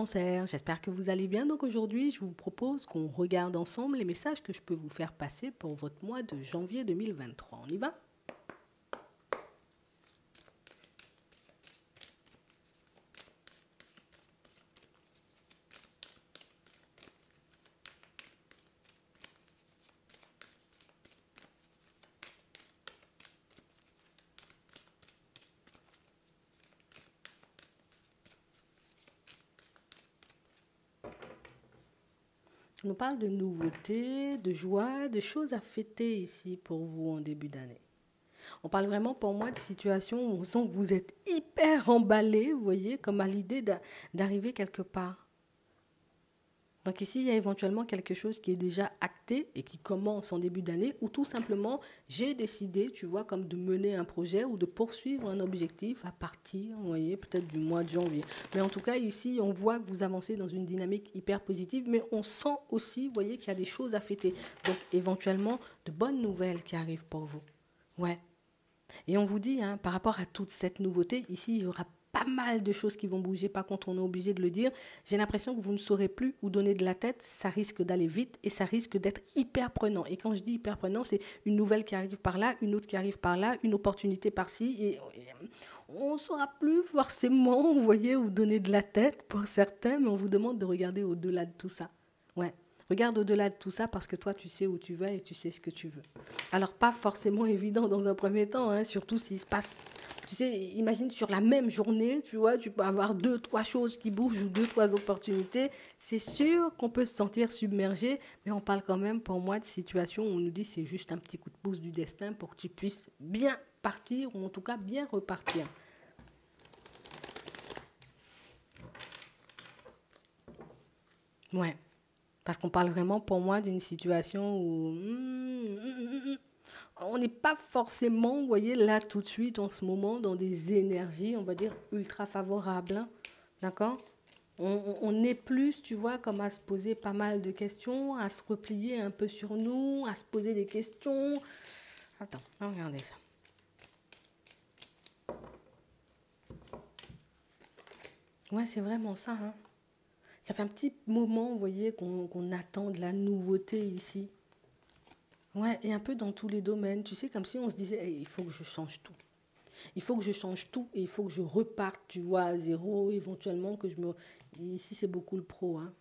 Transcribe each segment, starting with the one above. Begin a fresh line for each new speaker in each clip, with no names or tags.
Cancer, j'espère que vous allez bien. Donc aujourd'hui, je vous propose qu'on regarde ensemble les messages que je peux vous faire passer pour votre mois de janvier 2023. On y va? On nous parle de nouveautés, de joie, de choses à fêter ici pour vous en début d'année. On parle vraiment pour moi de situations où on sent que vous êtes hyper emballé, vous voyez, comme à l'idée d'arriver quelque part. Donc ici, il y a éventuellement quelque chose qui est déjà acté et qui commence en début d'année, ou tout simplement, j'ai décidé, tu vois, comme de mener un projet ou de poursuivre un objectif à partir, vous voyez, peut-être du mois de janvier. Mais en tout cas, ici, on voit que vous avancez dans une dynamique hyper positive, mais on sent aussi, vous voyez, qu'il y a des choses à fêter. Donc éventuellement, de bonnes nouvelles qui arrivent pour vous. Ouais. Et on vous dit, hein, par rapport à toute cette nouveauté, ici, il y aura pas mal de choses qui vont bouger. Par contre, on est obligé de le dire. J'ai l'impression que vous ne saurez plus où donner de la tête. Ça risque d'aller vite et ça risque d'être hyper prenant. Et quand je dis hyper prenant, c'est une nouvelle qui arrive par là, une autre qui arrive par là, une opportunité par-ci. Et on ne saura plus forcément, vous voyez, où donner de la tête pour certains, mais on vous demande de regarder au-delà de tout ça. Ouais. Regarde au-delà de tout ça parce que toi, tu sais où tu vas et tu sais ce que tu veux. Alors, pas forcément évident dans un premier temps, hein, surtout s'il se passe. Tu sais, imagine sur la même journée, tu vois, tu peux avoir 2, 3 choses qui bougent ou 2, 3 opportunités. C'est sûr qu'on peut se sentir submergé, mais on parle quand même pour moi de situations où on nous dit c'est juste un petit coup de pouce du destin pour que tu puisses bien partir ou en tout cas bien repartir. Ouais. Parce qu'on parle vraiment pour moi d'une situation où on n'est pas forcément, vous voyez, là tout de suite en ce moment dans des énergies, on va dire, ultra favorables. Hein. D'accord. On est plus, tu vois, comme à se poser pas mal de questions, à se replier un peu sur nous, à se poser des questions. Attends, regardez ça. Ouais, c'est vraiment ça. Hein. Ça fait un petit moment, vous voyez, qu'on attend de la nouveauté ici. Ouais, et un peu dans tous les domaines. Tu sais, comme si on se disait, hey, il faut que je change tout. Il faut que je change tout et il faut que je reparte, tu vois, à zéro, éventuellement que je me... Ici, c'est beaucoup le pro, hein.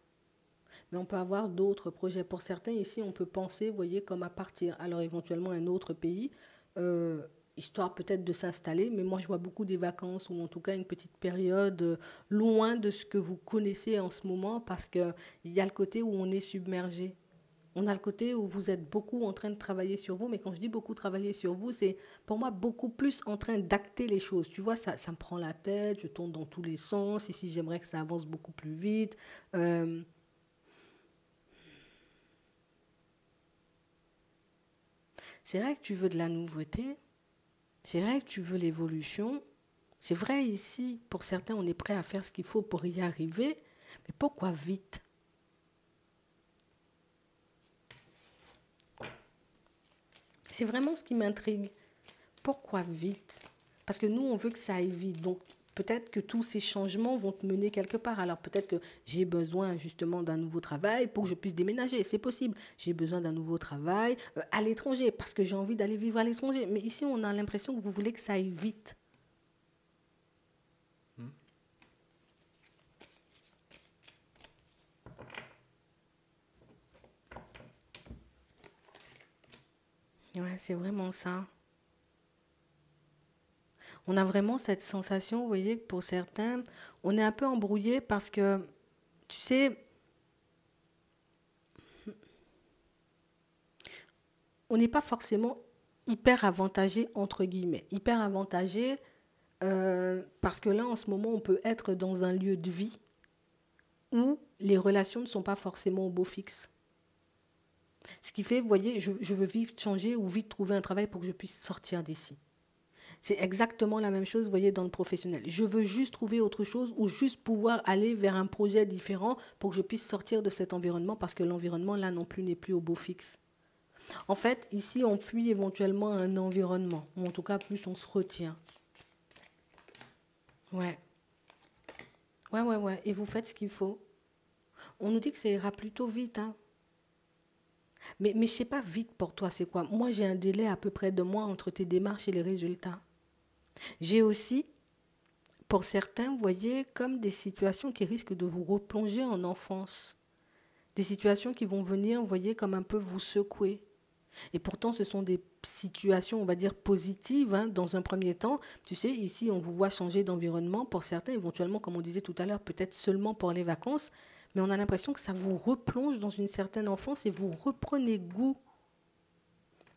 Mais on peut avoir d'autres projets. Pour certains, ici, on peut penser, vous voyez, comme à partir. Alors, éventuellement, un autre pays, histoire peut-être de s'installer. Mais moi, je vois beaucoup des vacances ou en tout cas une petite période loin de ce que vous connaissez en ce moment parce qu'il y a le côté où on est submergé. On a le côté où vous êtes beaucoup en train de travailler sur vous, mais quand je dis beaucoup travailler sur vous, c'est pour moi beaucoup plus en train d'acter les choses. Tu vois, ça me prend la tête, je tourne dans tous les sens. Ici, j'aimerais que ça avance beaucoup plus vite. Euh, c'est vrai que tu veux de la nouveauté, c'est vrai que tu veux l'évolution. C'est vrai ici, pour certains, on est prêt à faire ce qu'il faut pour y arriver, mais pourquoi vite? C'est vraiment ce qui m'intrigue. Pourquoi vite? Parce que nous, on veut que ça aille vite. Donc, peut-être que tous ces changements vont te mener quelque part. Alors, peut-être que j'ai besoin justement d'un nouveau travail pour que je puisse déménager. C'est possible. J'ai besoin d'un nouveau travail à l'étranger parce que j'ai envie d'aller vivre à l'étranger. Mais ici, on a l'impression que vous voulez que ça aille vite. Ouais, c'est vraiment ça. On a vraiment cette sensation, vous voyez, que pour certains, on est un peu embrouillé parce que, tu sais, on n'est pas forcément hyper avantagé, entre guillemets. Hyper avantagé parce que là, en ce moment, on peut être dans un lieu de vie où les relations ne sont pas forcément au beau fixe. Ce qui fait, vous voyez, je veux vite changer ou vite trouver un travail pour que je puisse sortir d'ici. C'est exactement la même chose, vous voyez, dans le professionnel. Je veux juste trouver autre chose ou juste pouvoir aller vers un projet différent pour que je puisse sortir de cet environnement parce que l'environnement, là non plus, n'est plus au beau fixe. En fait, ici, on fuit éventuellement un environnement, ou en tout cas, plus on se retient. Ouais. Ouais, ouais, ouais. Et vous faites ce qu'il faut. On nous dit que ça ira plutôt vite, hein. Mais je sais pas, vite pour toi, c'est quoi? Moi, j'ai un délai à peu près de mois entre tes démarches et les résultats. J'ai aussi, pour certains, vous voyez, comme des situations qui risquent de vous replonger en enfance. Des situations qui vont venir, vous voyez, comme un peu vous secouer. Et pourtant, ce sont des situations, on va dire, positives, hein, dans un premier temps. Tu sais, ici, on vous voit changer d'environnement. Pour certains, éventuellement, comme on disait tout à l'heure, peut-être seulement pour les vacances. Mais on a l'impression que ça vous replonge dans une certaine enfance et vous reprenez goût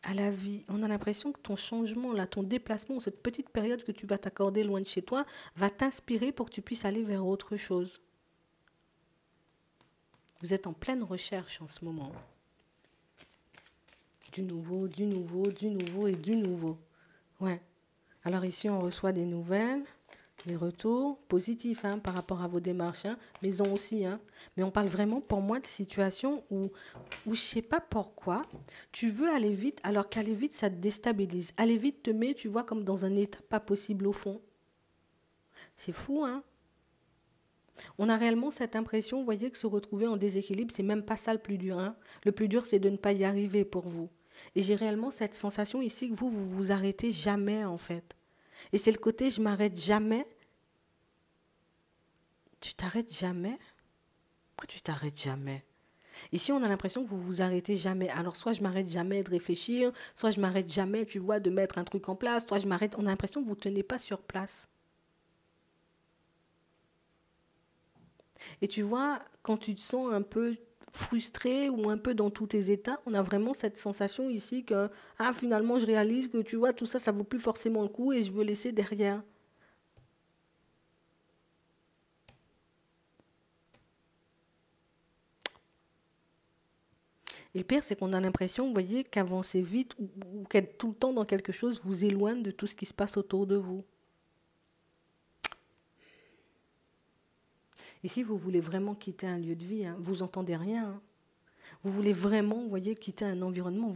à la vie. On a l'impression que ton changement, là, ton déplacement, cette petite période que tu vas t'accorder loin de chez toi, va t'inspirer pour que tu puisses aller vers autre chose. Vous êtes en pleine recherche en ce moment. Du nouveau, du nouveau, du nouveau et du nouveau. Ouais. Alors ici, on reçoit des nouvelles, des retours positifs, hein, par rapport à vos démarches, hein, maison aussi. Hein. Mais on parle vraiment, pour moi, de situations où je ne sais pas pourquoi, tu veux aller vite, alors qu'aller vite, ça te déstabilise. Aller vite te met, tu vois, comme dans un état pas possible au fond. C'est fou, hein. On a réellement cette impression, vous voyez, que se retrouver en déséquilibre, c'est même pas ça le plus dur. Hein. Le plus dur, c'est de ne pas y arriver pour vous. Et j'ai réellement cette sensation ici que vous vous arrêtez jamais, en fait. Et c'est le côté je m'arrête jamais. Tu t'arrêtes jamais? Pourquoi tu t'arrêtes jamais? Ici, on a l'impression que vous vous arrêtez jamais. Alors, soit je m'arrête jamais de réfléchir, soit je m'arrête jamais, tu vois, de mettre un truc en place, soit je m'arrête. On a l'impression que vous ne tenez pas sur place. Et tu vois, quand tu te sens un peu frustré ou un peu dans tous tes états, on a vraiment cette sensation ici que, ah, finalement, je réalise que, tu vois, tout ça, ça vaut plus forcément le coup et je veux laisser derrière. Et le pire, c'est qu'on a l'impression, vous voyez, qu'avancer vite ou qu'être tout le temps dans quelque chose vous éloigne de tout ce qui se passe autour de vous. Et si vous voulez vraiment quitter un lieu de vie, hein, vous n'entendez rien. Hein. Vous voulez vraiment, vous voyez, quitter un environnement,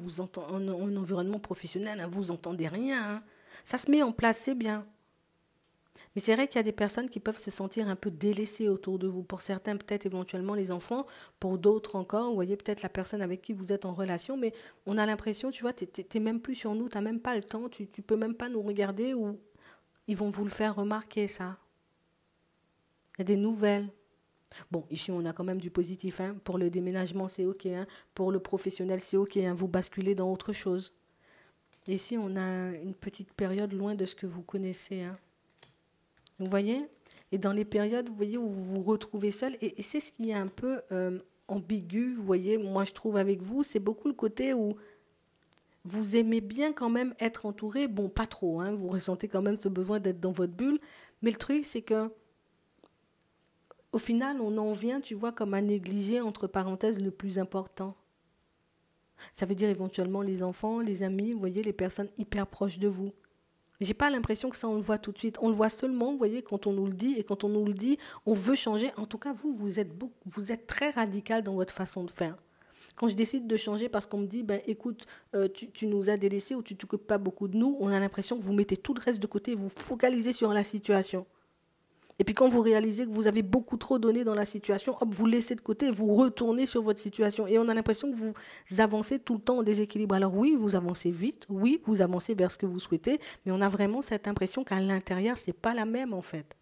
un environnement professionnel, hein, vous n'entendez rien. Hein. Ça se met en place, c'est bien. Mais c'est vrai qu'il y a des personnes qui peuvent se sentir un peu délaissées autour de vous. Pour certains, peut-être éventuellement les enfants. Pour d'autres encore, vous voyez peut-être la personne avec qui vous êtes en relation. Mais on a l'impression, tu vois, tu n'es même plus sur nous, tu n'as même pas le temps, tu ne peux même pas nous regarder ou ils vont vous le faire remarquer, ça. Il y a des nouvelles. Bon, ici, on a quand même du positif. Hein. Pour le déménagement, c'est OK. Hein. Pour le professionnel, c'est OK. Hein. Vous basculez dans autre chose. Ici, on a une petite période loin de ce que vous connaissez. Hein. Vous voyez? Et dans les périodes, vous voyez, où vous vous retrouvez seul, et c'est ce qui est un peu ambigu, vous voyez, moi je trouve avec vous, c'est beaucoup le côté où vous aimez bien quand même être entouré, bon, pas trop, hein, vous ressentez quand même ce besoin d'être dans votre bulle, mais le truc, c'est que au final, on en vient, tu vois, comme à négliger, entre parenthèses, le plus important. Ça veut dire éventuellement les enfants, les amis, vous voyez, les personnes hyper proches de vous. J'ai pas l'impression que ça, on le voit tout de suite. On le voit seulement, vous voyez, quand on nous le dit. Et quand on nous le dit, on veut changer. En tout cas, vous êtes très radical dans votre façon de faire. Quand je décide de changer parce qu'on me dit, ben écoute, tu nous as délaissés ou tu ne t'occupes pas beaucoup de nous, on a l'impression que vous mettez tout le reste de côté et vous focalisez sur la situation. Et puis quand vous réalisez que vous avez beaucoup trop donné dans la situation, hop, vous laissez de côté et vous retournez sur votre situation. Et on a l'impression que vous avancez tout le temps en déséquilibre. Alors oui, vous avancez vite, oui, vous avancez vers ce que vous souhaitez, mais on a vraiment cette impression qu'à l'intérieur, c'est pas la même en fait.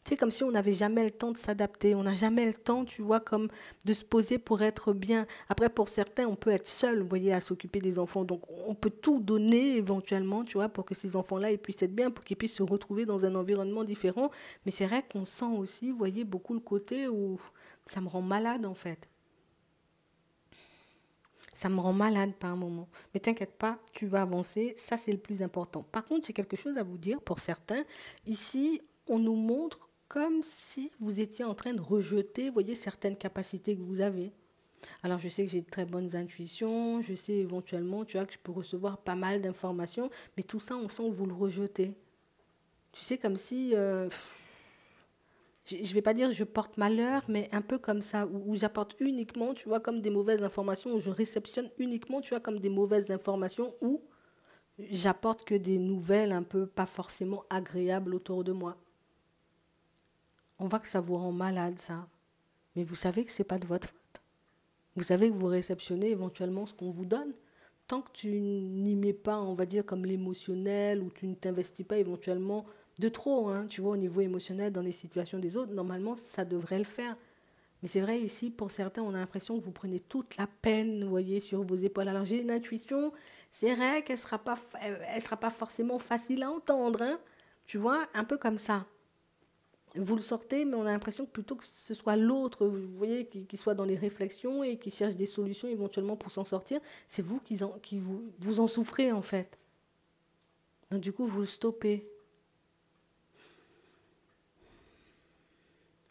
C'est comme si on n'avait jamais le temps de s'adapter, on n'a jamais le temps, tu vois, comme de se poser pour être bien. Après, pour certains, on peut être seul, vous voyez, à s'occuper des enfants. Donc, on peut tout donner éventuellement, tu vois, pour que ces enfants-là ils puissent être bien, pour qu'ils puissent se retrouver dans un environnement différent. Mais c'est vrai qu'on sent aussi, vous voyez, beaucoup le côté où ça me rend malade, en fait. Ça me rend malade par un moment. Mais t'inquiète pas, tu vas avancer. Ça, c'est le plus important. Par contre, j'ai quelque chose à vous dire pour certains. Ici, on nous montre comme si vous étiez en train de rejeter, vous voyez, certaines capacités que vous avez. Alors, je sais que j'ai de très bonnes intuitions. Je sais éventuellement, tu vois, que je peux recevoir pas mal d'informations. Mais tout ça, on sent que vous le rejetez. Tu sais, comme si je ne vais pas dire je porte malheur, mais un peu comme ça, où j'apporte uniquement, tu vois, comme des mauvaises informations, où je réceptionne uniquement, tu vois, comme des mauvaises informations, où j'apporte que des nouvelles un peu pas forcément agréables autour de moi. on voit que ça vous rend malade, ça. Mais vous savez que ce n'est pas de votre faute. Vous savez que vous réceptionnez éventuellement ce qu'on vous donne. Tant que tu n'y mets pas, on va dire, comme l'émotionnel, ou tu ne t'investis pas éventuellement de trop, hein, tu vois, au niveau émotionnel dans les situations des autres, normalement, ça devrait le faire. Mais c'est vrai, ici, pour certains, on a l'impression que vous prenez toute la peine, vous voyez, sur vos épaules. Alors, j'ai une intuition, c'est vrai qu'elle elle sera pas forcément facile à entendre, hein, tu vois, un peu comme ça. Vous le sortez, mais on a l'impression que plutôt que ce soit l'autre, vous voyez, qui soit dans les réflexions et qui cherche des solutions éventuellement pour s'en sortir, c'est vous qui vous en souffrez, en fait. Donc, du coup, vous le stoppez.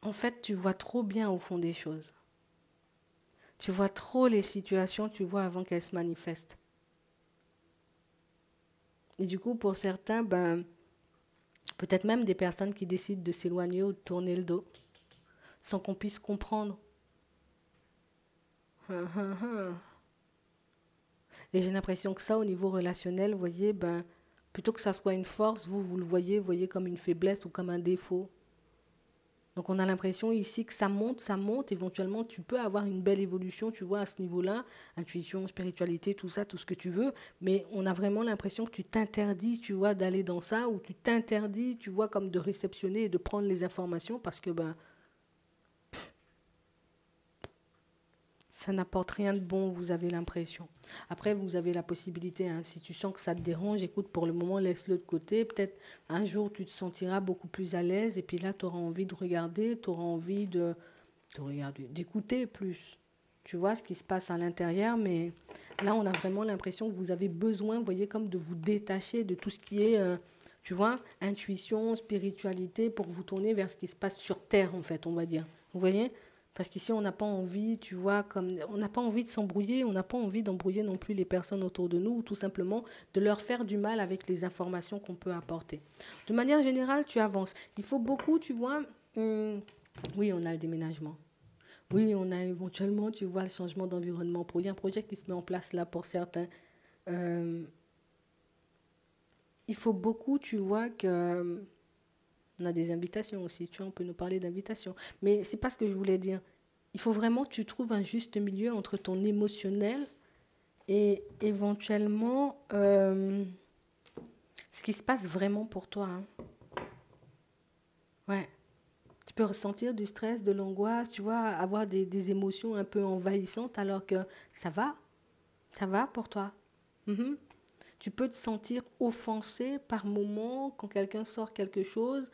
En fait, tu vois trop bien au fond des choses. Tu vois trop les situations, tu vois avant qu'elles se manifestent. Et du coup, pour certains, ben, peut-être même des personnes qui décident de s'éloigner ou de tourner le dos, sans qu'on puisse comprendre. Et j'ai l'impression que ça, au niveau relationnel, vous voyez, ben, plutôt que ça soit une force, vous le voyez comme une faiblesse ou comme un défaut. Donc on a l'impression ici que ça monte, éventuellement tu peux avoir une belle évolution, tu vois, à ce niveau-là, intuition, spiritualité, tout ça, tout ce que tu veux, mais on a vraiment l'impression que tu t'interdis, tu vois, d'aller dans ça, ou tu t'interdis, tu vois, comme de réceptionner et de prendre les informations, parce que ben, ça n'apporte rien de bon, vous avez l'impression. Après, vous avez la possibilité, hein, si tu sens que ça te dérange, écoute, pour le moment, laisse-le de côté. Peut-être un jour, tu te sentiras beaucoup plus à l'aise et puis là, tu auras envie de regarder, tu auras envie d'écouter plus. Tu vois ce qui se passe à l'intérieur, mais là, on a vraiment l'impression que vous avez besoin, vous voyez, comme de vous détacher de tout ce qui est, tu vois, intuition, spiritualité, pour vous tourner vers ce qui se passe sur Terre, en fait, on va dire. Vous voyez ? Parce qu'ici, on n'a pas envie, tu vois, on n'a pas envie de s'embrouiller, on n'a pas envie d'embrouiller non plus les personnes autour de nous, ou tout simplement de leur faire du mal avec les informations qu'on peut apporter. De manière générale, tu avances. Il faut beaucoup, tu vois, oui, on a le déménagement. Oui, on a éventuellement, tu vois, le changement d'environnement. Il y a un projet qui se met en place là pour certains. Euh, il faut beaucoup, tu vois, que... On a des invitations aussi, tu vois, on peut nous parler d'invitations. Mais c'est pas ce que je voulais dire. Il faut vraiment que tu trouves un juste milieu entre ton émotionnel et éventuellement ce qui se passe vraiment pour toi. Hein. Ouais. Tu peux ressentir du stress, de l'angoisse, tu vois, avoir des émotions un peu envahissantes alors que ça va pour toi. Mhm. Tu peux te sentir offensé par moment quand quelqu'un sort quelque chose.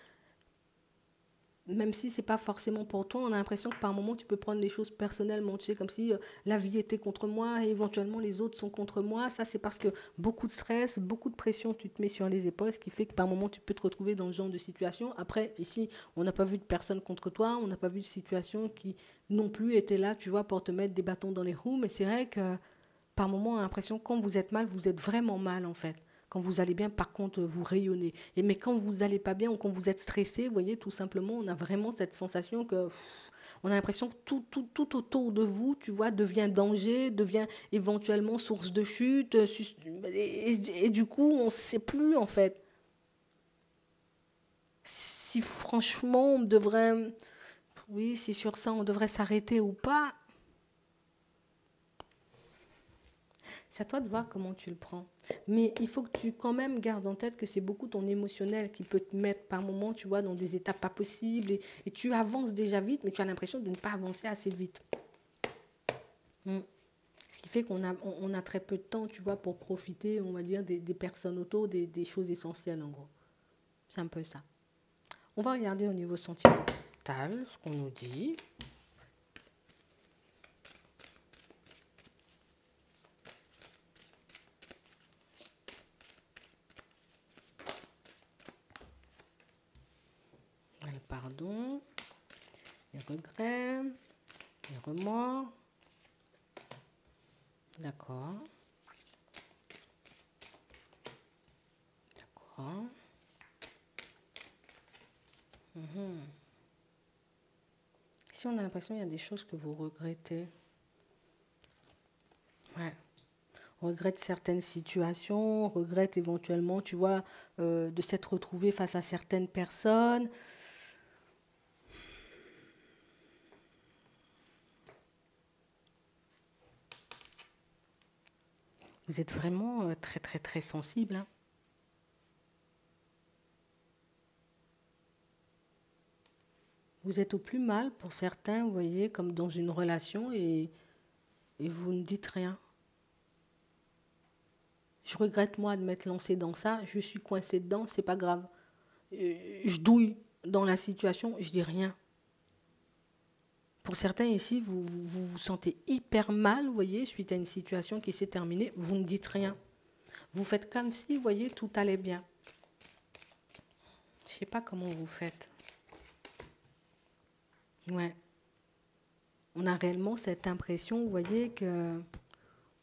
Même si c'est pas forcément pour toi, on a l'impression que par moment tu peux prendre des choses personnellement, tu sais, comme si la vie était contre moi et éventuellement les autres sont contre moi. Ça, c'est parce que beaucoup de stress, beaucoup de pression, tu te mets sur les épaules, ce qui fait que par moment tu peux te retrouver dans ce genre de situation. Après, ici, on n'a pas vu de personne contre toi, on n'a pas vu de situation qui non plus était là, tu vois, pour te mettre des bâtons dans les roues. Mais c'est vrai que par moment, on a l'impression que quand vous êtes mal, vous êtes vraiment mal en fait. Quand vous allez bien, par contre, vous rayonnez. Mais quand vous n'allez pas bien ou quand vous êtes stressé, vous voyez, tout simplement, on a vraiment cette sensation que on a l'impression que tout autour de vous, tu vois, devient danger, devient éventuellement source de chute. Et du coup, on ne sait plus, en fait, si franchement, on devrait... Oui, si sur ça, on devrait s'arrêter ou pas. C'est à toi de voir comment tu le prends. Mais il faut que tu quand même gardes en tête que c'est beaucoup ton émotionnel qui peut te mettre par moments, tu vois, dans des étapes pas possibles. Et tu avances déjà vite, mais tu as l'impression de ne pas avancer assez vite. Ce qui fait on a très peu de temps, tu vois, pour profiter, on va dire, des personnes autour, des choses essentielles, en gros. C'est un peu ça. On va regarder au niveau sentimental ce qu'on nous dit. Le pardon, les regrets, les remords. D'accord. D'accord. Si on a l'impression qu'il y a des choses que vous regrettez, ouais. On regrette certaines situations, on regrette éventuellement, tu vois, de s'être retrouvé face à certaines personnes. Vous êtes vraiment très, très, très sensible. Hein. Vous êtes au plus mal pour certains, vous voyez, comme dans une relation et vous ne dites rien. Je regrette, moi, de m'être lancée dans ça. Je suis coincée dedans, c'est pas grave. Je douille dans la situation, je dis rien. Pour certains ici, vous sentez hyper mal, vous voyez, suite à une situation qui s'est terminée, vous ne dites rien. Vous faites comme si, vous voyez, tout allait bien. Je ne sais pas comment vous faites. Ouais. On a réellement cette impression, vous voyez, que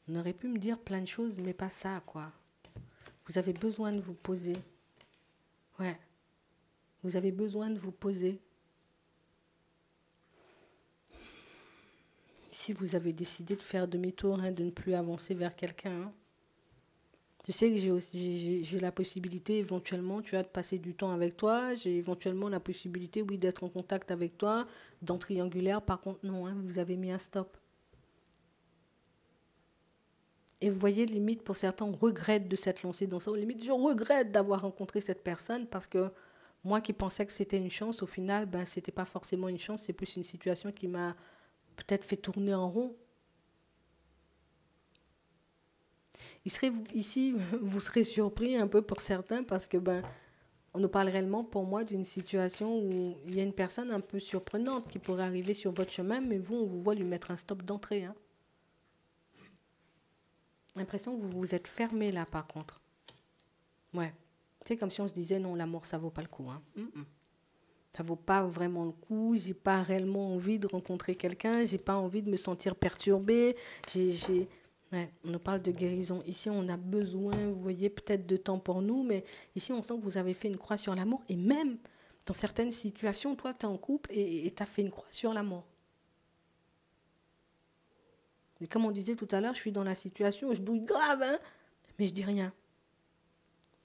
on aurait pu me dire plein de choses, mais pas ça, quoi. Vous avez besoin de vous poser. Ouais. Vous avez besoin de vous poser. Si vous avez décidé de faire demi-tour, hein, de ne plus avancer vers quelqu'un, hein. Je sais que j'ai la possibilité éventuellement, tu as de passer du temps avec toi. J'ai éventuellement la possibilité, oui, d'être en contact avec toi, dans triangulaire. Par contre, non, hein, vous avez mis un stop. Et vous voyez, limite, pour certains, on regrette de s'être lancé dans ça. Limite, je regrette d'avoir rencontré cette personne parce que moi qui pensais que c'était une chance, au final, ben, ce n'était pas forcément une chance. C'est plus une situation qui m'a peut-être fait tourner en rond. Ici, vous serez surpris un peu pour certains parce que ben, on nous parle réellement pour moi d'une situation où il y a une personne un peu surprenante qui pourrait arriver sur votre chemin, mais vous, on vous voit lui mettre un stop d'entrée. Hein. L'impression que vous vous êtes fermé là par contre. Ouais. C'est comme si on se disait non, l'amour ça vaut pas le coup. Hein. Ça vaut pas vraiment le coup. J'ai pas réellement envie de rencontrer quelqu'un. J'ai pas envie de me sentir perturbée. Ouais, on nous parle de guérison. Ici, on a besoin, vous voyez, peut-être de temps pour nous, mais ici, on sent que vous avez fait une croix sur l'amour. Et même dans certaines situations, toi, tu es en couple et tu as fait une croix sur l'amour. Et comme on disait tout à l'heure, je suis dans la situation, je douille grave, hein, mais je dis rien.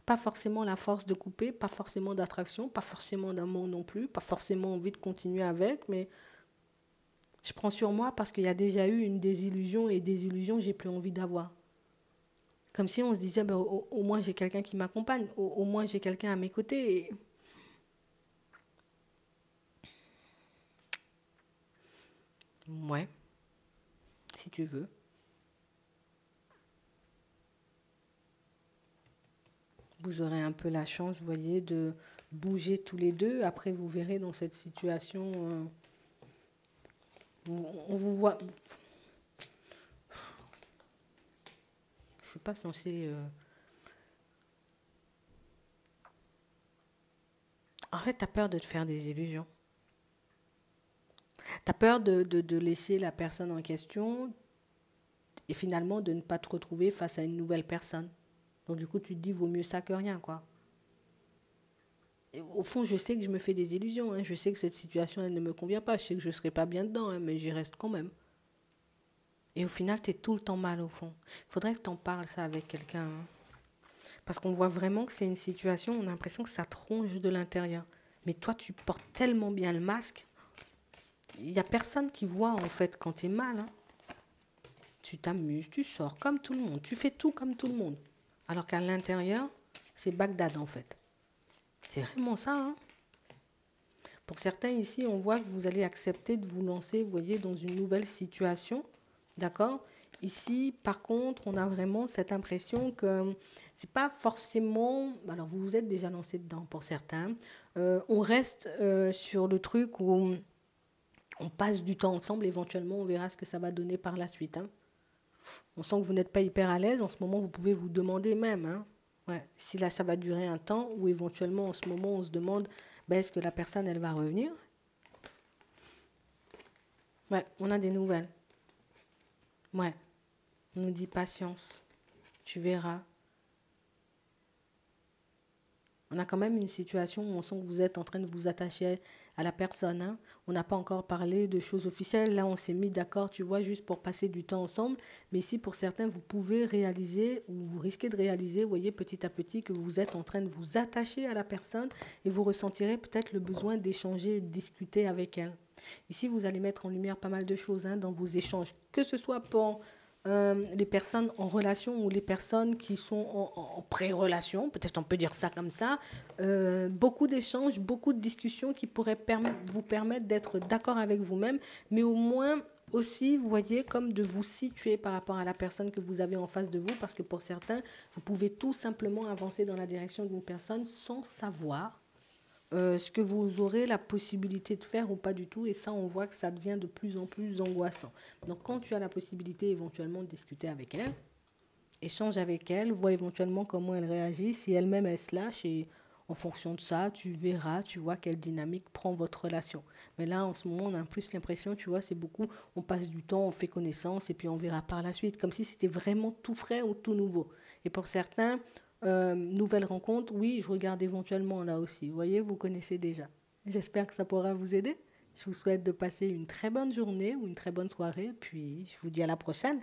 Pas forcément la force de couper, pas forcément d'attraction, pas forcément d'amour non plus, pas forcément envie de continuer avec, mais je prends sur moi parce qu'il y a déjà eu une désillusion et des illusions que j'ai plus envie d'avoir. Comme si on se disait, ben, au moins j'ai quelqu'un qui m'accompagne, au moins j'ai quelqu'un à mes côtés. Et... Ouais, si tu veux. Vous aurez un peu la chance, vous voyez, de bouger tous les deux. Après, vous verrez dans cette situation, on vous voit. Je suis pas censée. En fait, tu as peur de te faire des illusions. Tu as peur de laisser la personne en question et finalement de ne pas te retrouver face à une nouvelle personne. Donc du coup, tu te dis, vaut mieux ça que rien, quoi. Et au fond, je sais que je me fais des illusions. Hein. Je sais que cette situation, elle ne me convient pas. Je sais que je ne serai pas bien dedans, hein, mais j'y reste quand même. Et au final, tu es tout le temps mal, au fond. Il faudrait que tu en parles, ça, avec quelqu'un. Hein. Parce qu'on voit vraiment que c'est une situation, on a l'impression que ça te ronge de l'intérieur. Mais toi, tu portes tellement bien le masque. Il n'y a personne qui voit, en fait, quand tu es mal. Hein. Tu t'amuses, tu sors comme tout le monde. Tu fais tout comme tout le monde. Alors qu'à l'intérieur, c'est Bagdad, en fait. C'est vraiment ça, hein. Pour certains ici, on voit que vous allez accepter de vous lancer, vous voyez, dans une nouvelle situation. D'accord ? Ici, par contre, on a vraiment cette impression que c'est pas forcément... Alors, vous vous êtes déjà lancé dedans pour certains. On reste sur le truc où on passe du temps ensemble. Éventuellement, on verra ce que ça va donner par la suite. Hein. On sent que vous n'êtes pas hyper à l'aise. En ce moment, vous pouvez vous demander même... Hein, ouais, si là, ça va durer un temps ou éventuellement, en ce moment, on se demande... Ben, est-ce que la personne, elle va revenir? Ouais, on a des nouvelles. Ouais, on nous dit patience. Tu verras. On a quand même une situation où on sent que vous êtes en train de vous attacher à la personne. Hein. On n'a pas encore parlé de choses officielles. Là, on s'est mis d'accord, tu vois, juste pour passer du temps ensemble. Mais ici, pour certains, vous pouvez réaliser, ou vous risquez de réaliser, vous voyez, petit à petit, que vous êtes en train de vous attacher à la personne et vous ressentirez peut-être le besoin d'échanger, de discuter avec elle. Ici, vous allez mettre en lumière pas mal de choses hein, dans vos échanges, que ce soit pour les personnes en relation ou les personnes qui sont en pré-relation, peut-être on peut dire ça comme ça, beaucoup d'échanges, beaucoup de discussions qui pourraient vous permettre d'être d'accord avec vous-même, mais au moins aussi, vous voyez, comme de vous situer par rapport à la personne que vous avez en face de vous, parce que pour certains, vous pouvez tout simplement avancer dans la direction d'une personne sans savoir ce que vous aurez la possibilité de faire ou pas du tout. Et ça, on voit que ça devient de plus en plus angoissant. Donc, quand tu as la possibilité éventuellement de discuter avec elle, échange avec elle, vois éventuellement comment elle réagit. Si elle-même, elle se lâche et en fonction de ça, tu verras, tu vois quelle dynamique prend votre relation. Mais là, en ce moment, on a plus l'impression, tu vois, c'est beaucoup, on passe du temps, on fait connaissance et puis on verra par la suite, comme si c'était vraiment tout frais ou tout nouveau. Et pour certains, nouvelle rencontre, oui, je regarde éventuellement là aussi. Vous voyez, vous connaissez déjà. J'espère que ça pourra vous aider. Je vous souhaite de passer une très bonne journée ou une très bonne soirée, puis je vous dis à la prochaine.